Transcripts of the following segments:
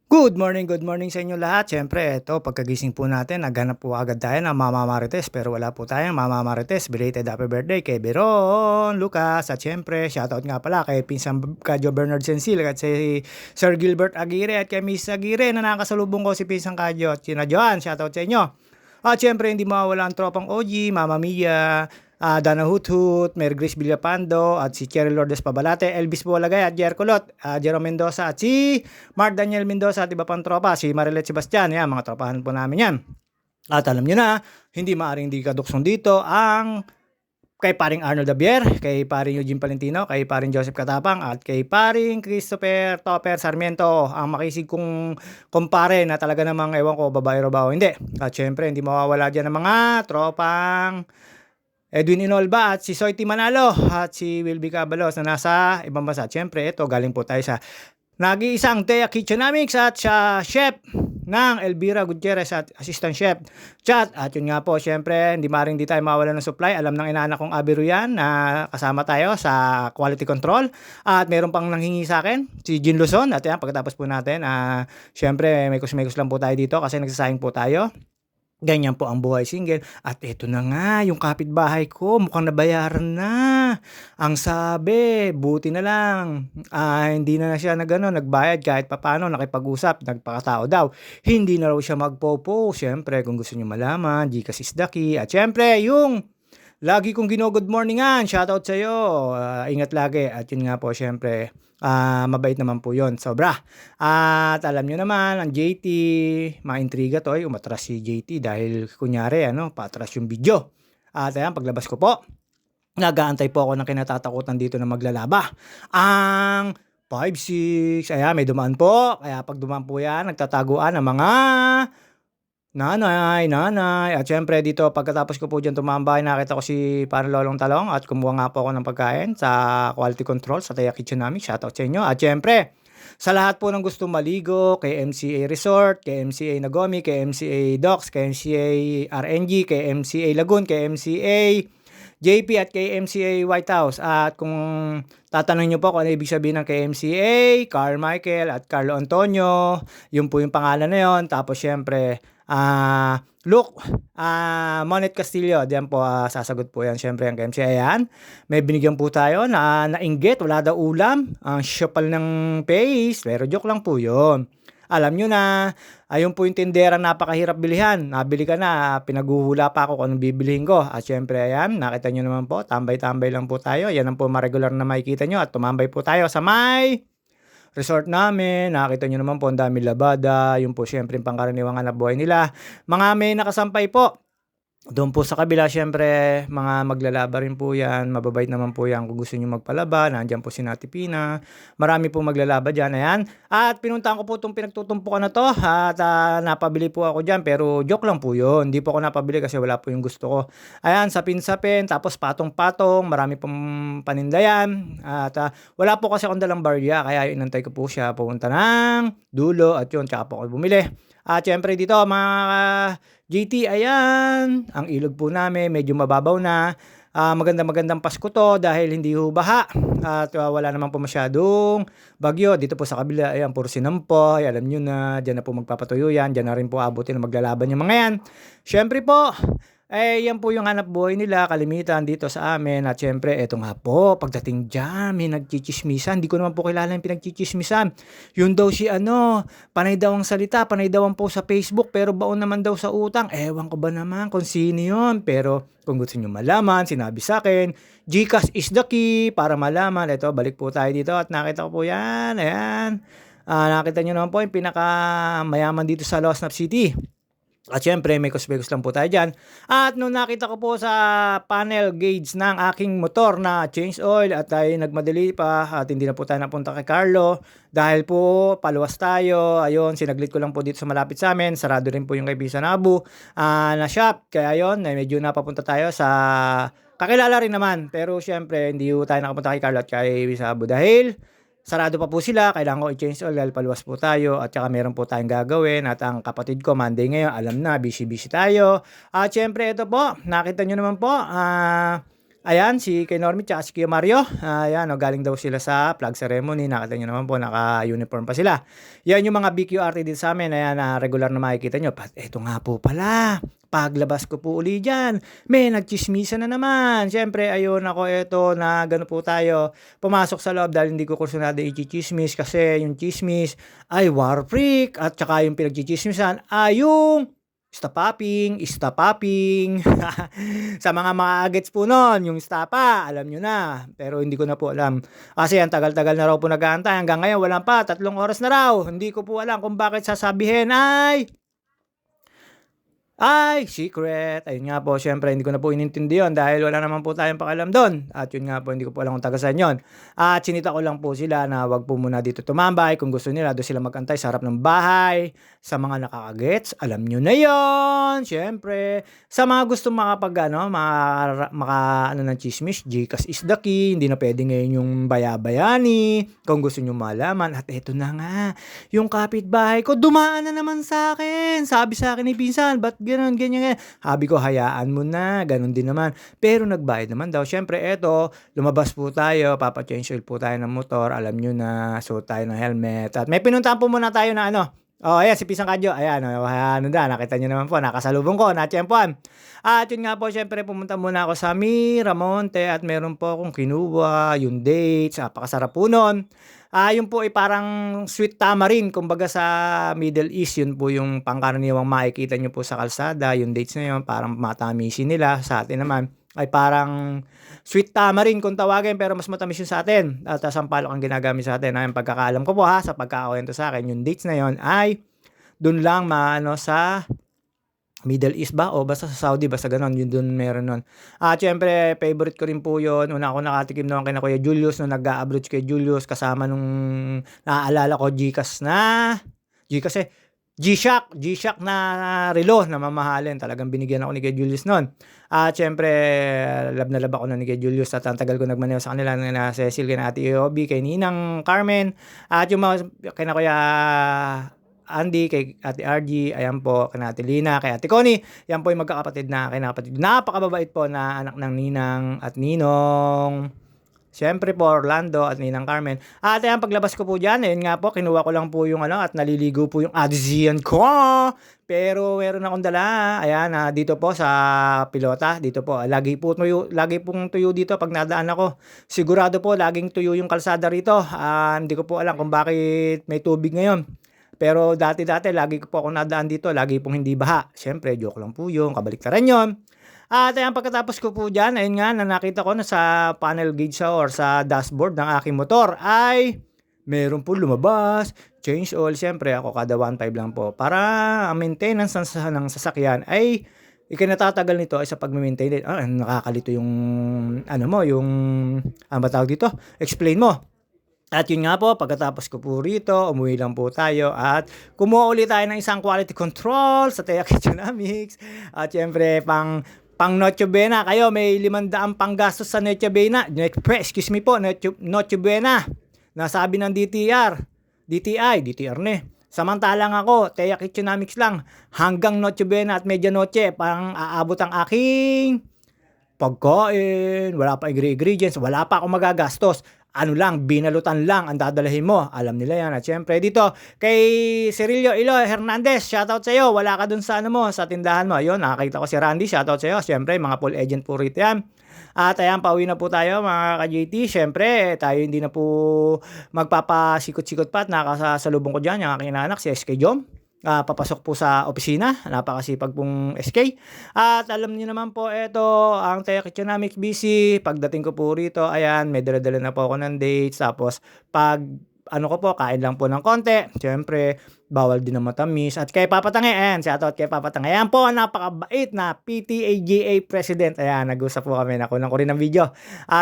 Good morning sa inyo lahat. Siyempre, ito, pagkagising po natin, naghanap po agad tayo ng Mama Marites, pero wala po tayong Mama Marites. Belated happy birthday kay Beron, Lucas, at siyempre, shoutout nga pala kay Pinsang Kadyo Bernard Sensil, at si Sir Gilbert Aguirre, at kay Miss Aguirre, na nakasalubong ko si Pinsang Kadyo, at sina Joan, shoutout sa inyo. At siyempre, hindi mawawala ang tropang OG, Mama Mia, Dana Huthut, Mary Grace Villapando, at si Cheryl Lourdes Pabalate, Elvis Bualagay, at Jer Colot, Jerome Mendoza, at si Mark Daniel Mendoza, at iba pang tropa, si Marilet Sebastian, yan, mga tropahan po namin yan. At alam nyo na, hindi maaring di kaduksong dito ang kay paring Arnold Dabier, kay paring Eugene Palentino, kay paring Joseph Katapang, at kay paring Christopher Topper Sarmiento, ang makisig kong kumpare na talaga namang ewan ko babae o ba o hindi. At syempre, hindi mawawala dyan ng mga tropang Edwin Inolba at si Soiti Manalo at si Wilby Cabalos na nasa ibang bansa. Siyempre, ito galing po tayo sa nag-iisang Thea Kitchenomics at sa chef ng Elvira Gutierrez at assistant chef Chat. At yun nga po, siyempre, hindi maring di tayo mawala ng supply. Alam ng inaanak kong Abiru yan na kasama tayo sa quality control. At meron pang nanghingi sa akin, si Jean Luzon. At yan, pagkatapos po natin, siyempre, may kusmekos lang po tayo dito kasi nagsasayang po tayo. Ganyan po ang buhay single. At eto na nga, yung kapitbahay ko, mukhang nabayaran na. Ang sabi, buti na lang. Hindi na siya nagbayad kahit papano, nakipag-usap, nagpakatao daw. Hindi na raw siya magpopo. Siyempre, kung gusto niyo malaman, Gcash is the key. At siyempre, yung lagi kong good morningan, shoutout sa iyo. Ingat lagi. At yun nga po, syempre, mabait naman po yun. Sobra. At alam nyo naman, ang JT, maintriga to, umatras si JT dahil kunyari, patras yung video. At ayan, paglabas ko po, nag-aantay po ako ng kinatatakutan dito na maglalaba. Ang 5-6, ayan, may dumaan po. Kaya pag dumaan po yan, nagtataguan ng mga nanay. At syempre dito, pagkatapos ko po dyan tumambay, nakita ko si parang Lolong Talong at kumuha nga po ako ng pagkain sa quality control sa Thea Kitchenomics. Shoutout sa inyo. At syempre, sa lahat po ng gusto maligo, kay MCA Resort, kay MCA Nagomi, kay MCA Docks, kay MCA RNG, kay MCA Lagoon, kay MCA JP at kay MCA White House. At kung tatanungin nyo po kung ano ibig sabihin ng KMCA, Carmichael at Carlo Antonio, yun po yung pangalan na yun. Tapos syempre, Luke, Monet Castillo, diyan po sasagot po yan. Syempre ang KMCA yan. May binigyan po tayo na nainggit, wala daw ulam. Ang syapal ng face, pero joke lang po yun. Alam nyo na, ayun po yung tindera napakahirap bilihan. Nabili ka na, pinaguhula pa ako kung anong bibilihin ko. At syempre, ayan, nakita nyo naman po, tambay-tambay lang po tayo. Yan ang po ma-regular na makikita nyo. At tumambay po tayo sa may resort namin. Nakita nyo naman po, ang dami labada. Yun po, syempre, yung pangkaraniwang hanap buhay nila. Mga may nakasampay po. Doon po sa kabila, syempre, mga maglalaba rin po yan. Mababait naman po yan kung gusto nyo magpalaba. Nandiyan po si Nati Pina. Marami po maglalaba dyan. Ayan. At pinuntahan ko po itong pinagtutumpukan na to. At napabili po ako dyan. Pero joke lang po yun. Hindi po ako napabili kasi wala po yung gusto ko. Ayan, sapin-sapin. Tapos patong-patong. Marami pong panindayan. At wala po kasi akong dalang barya. Kaya inantay ko po siya pupunta ng dulo. At yun, tsaka po ako bumili. At syempre dito, mga JT, ayan, ang ilog po namin, medyo mababaw na. Magandang Pasko to dahil hindi ho baha. At wala naman po masyadong bagyo. Dito po sa kabila, ayan, puro sinampoy. Alam nyo na, dyan na po magpapatuyo yan. Dyan na rin po abutin na maglalaban yung mga yan. Syempre po, yan po yung hanap buhay nila, kalimitan dito sa amin. At syempre, eto nga po, pagdating dyan, may nagchichismisan. Hindi ko naman po kilala yung pinagchichismisan. Yun daw si panay daw ang salita, panay daw ang post sa Facebook, pero baon naman daw sa utang. Ewan ko ba naman kung sino yun. Pero kung gusto nyo malaman, sinabi sa akin, Gcash is the key para malaman. Ito, balik po tayo dito at nakita ko po yan. Ayan. Nakita nyo naman po yung pinakamayaman dito sa Lost Nap City. At syempre, may kusbekos lang po tayo dyan. At nung nakita ko po sa panel gauge ng aking motor na change oil at tayo nagmadali pa at hindi na po tayo napunta kay Carlo dahil po paluwas tayo. Ayun, sinaglit ko lang po dito sa malapit sa amin. Sarado rin po yung kay Bisa Nabu na shop. Kaya ayun, medyo napapunta tayo sa kakilala rin naman. Pero syempre, hindi po tayo nakapunta kay Carlo at kay Bisa Nabu dahil sarado pa po sila, kailangan ko i-change oil dahil paluwas po tayo at saka meron po tayong gagawin at ang kapatid ko Monday ngayon, alam na, busy tayo. At syempre ito po, nakita nyo naman po, Ayan, si kay Normie tsaka si Kuya Mario, ayan, oh, galing daw sila sa flag ceremony. Nakita niyo naman po, naka-uniform pa sila. Yan yung mga BQRT din sa amin, ayan, na regular na makikita niyo. Eto nga po pala, paglabas ko po uli diyan, may nagtsismisan na naman. Siyempre, ayun ako, eto na gano po tayo, pumasok sa loob dahil hindi ko kursunado i-tsismis kasi yung tsismis ay war freak at tsaka yung pinagtsitsismisan ay yung stop popping. Sa mga gets po nun, yung stapa, alam nyo na. Pero hindi ko na po alam. Kasi ang tagal-tagal na raw po nag-aantay. Hanggang ngayon, wala pa. 3 oras na raw. Hindi ko po alam kung bakit sasabihin ay, secret. Ayun nga po, syempre hindi ko na po inintindi yun dahil wala naman po tayong pakialam do'n. At yun nga po, hindi ko po alam kung taga saan yun. At sinita ko lang po sila na wag po muna dito tumambay. Kung gusto nila, doon sila magantay sa harap ng bahay. Sa mga nakakagets, alam nyo na yon. Syempre, sa mga gusto makapag, ano ng chismis, Gcash is the key. Hindi na pwede ngayon yung bayabayani. Kung gusto nyo malaman. At eto na nga, yung kapitbahay ko, dumaan na naman sa akin. Sabi sa akin ni pinsan, ba't gano'n, ganyan. Sabi ko, hayaan mo na, gano'n din naman. Pero nagbayad naman daw. Syempre, eto, lumabas po tayo, papa-change oil po tayo ng motor. Alam nyo na, suot tayo ng helmet. At may pinuntahan po muna tayo na ayan, si Pisang Kadyo. Ayan, nakita nyo naman po, nakasalubong ko, natsyempuan. At yun nga po, syempre, pumunta muna ako sa Miramonte at meron po akong kinuha, yung dates, napakasarap po nun. Yun po ay parang sweet tamarind, kumbaga sa Middle East, yun po yung pangkaraniwang makikita nyo po sa kalsada, yung dates na yun, parang matamisin nila. Sa atin naman, ay parang sweet tamarind kung tawagin, pero mas matamis yun sa atin. At sampalok ang ginagamit sa atin. Ang pagkakaalam ko po sa pagkakakwento sa akin, yung dates na yun ay dun lang sa Middle East ba o basta sa Saudi, basta gano'n, yun dun meron nun. Siyempre favorite ko rin po yun. Una ako nakatikim noon kina Kuya Julius nung nag-a-abroad si Kuya Julius kasama nung naaalala ko Gcash G-Shock na relo na mamahalin. Talagang binigyan ako ni Kuya Julius noon. Siyempre love na love ako nun ni Kuya Julius at ang tagal ko nagmaneho sa kanila na Cecil, kina Ate Obi, kay Ninang Carmen at yung mga kina Kuya Andy, kay Ate RG, ayan po, kay Ate Lina, kay Ate Connie, yan po yung magkakapatid na kinakapatid. Napakababait po na anak ng Ninang at Ninong. Siyempre po, Orlando at Ninang Carmen. At ayan, paglabas ko po dyan, ayun nga po, kinuha ko lang po yung at naliligo po yung Adzian ko. Pero meron akong dala, ayan, dito po sa pilota, dito po, lagi pong tuyo dito pag nadaan ako. Sigurado po, laging tuyo yung kalsada rito. Hindi ko po alam kung bakit may tubig ngayon. Pero dati-dati, lagi ko po ako nadaan dito, lagi pong hindi baha. Siyempre, joke lang po yun, kabaliktaran yun. At ayan, pagkatapos ko po dyan, ayun nga, na nakita ko na sa panel gauge or sa dashboard ng aking motor ay meron po lumabas, change oil. Siyempre, ako kada 1.5 lang po. Para ang maintenance ng sasakyan ay ikinatatagal nito ay sa pag-maintain din. Nakakalito yung, ba tawag dito? Explain mo. At yun nga po, pagkatapos ko po rito, umuwi lang po tayo at kumuha ulit tayo ng isang quality control sa Teya Kitchenomics. At syempre, pang Noche Buena, kayo may 500 pang gastos sa Noche Buena. Noche Buena. Nasabi ng DTR Samantalang ako, Teya Kitchenomics lang. Hanggang Noche Buena at Medianoche, parang aabot ang aking pagkain, wala pa ingredients, wala pa akong magagastos. Binalutan lang ang dadalhin mo. Alam nila yan. At syempre dito, kay Cirilio Eloy Hernandez, shoutout sa iyo. Wala ka dun sa sa tindahan mo. Ayun, nakakita ko si Randy, shoutout sa iyo. Syempre, mga full agent po rito yan. At ayan, pauwi na po tayo mga ka-JT. Syempre, tayo hindi na po magpapasikot-sikot pa at nakasasalubong ko dyan yung aking anak, si SK Jom. Papasok po sa opisina, napakasipag pong SK. At alam niyo naman po, ito ang Teya Kitchenomics BC. Pagdating ko po rito, ayan, may dala-dala na po ako ng dates. Tapos pag kain lang po ng konti. Siyempre, bawal din na matamis. At kay Papa Tange, ayan, shoutout kay Papa Tange. Ayan po, napakabait na PTAGA President. Ayan, nag-usap po kami, nakunan ko rin ng video.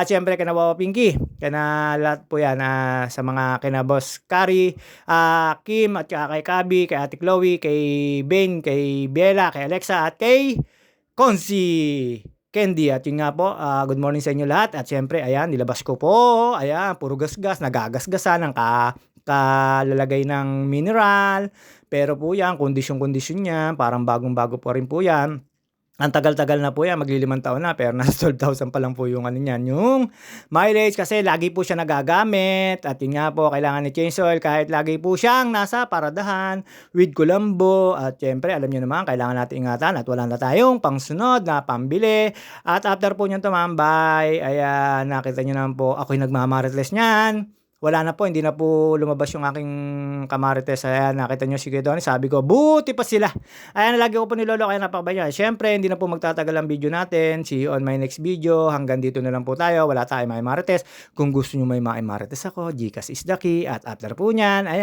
Siyempre, kina Papa Pinky, kina lahat po yan, sa mga kina Boss Kari, Kim, at kay Kabi, kay Ate Chloe, kay Ben, kay Bella, kay Alexa, at kay Konsi Candy. At yun nga po, good morning sa inyo lahat. At syempre, ayan, nilabas ko po. Ayan, puro gasgas, nagagasgasan ng kalalagay ng mineral. Pero po yan, kondisyon niya, parang bagong-bago po rin po yan. Ang tagal-tagal na po 'yan, maglilimang taon na pero nasa 12,000 pa lang po yung ano niyan, yung mileage kasi lagi po siya nagagamit at yun nga po kailangan i-change oil kahit lagi po siyang nasa paradahan with kulambo at siyempre alam niyo naman kailangan natin ingatan at wala na tayong pangsunod na pambili. At after po niyang tumambay, ayan nakita niyo naman po ako'y nagmamarites niyan. Wala na po, hindi na po lumabas yung aking kamarites. Ayan nakita niyo si Kuya Donnie sabi ko, "Buti pa sila." Ayan, lagi ko po nilolo kaya napakabayan. Siyempre, hindi na po magtatagal ang video natin. See you on my next video. Hanggang dito na lang po tayo. Wala tayong may marites. Kung gusto nyo may marites ako, GCash is the key. At after po nyan, ayan.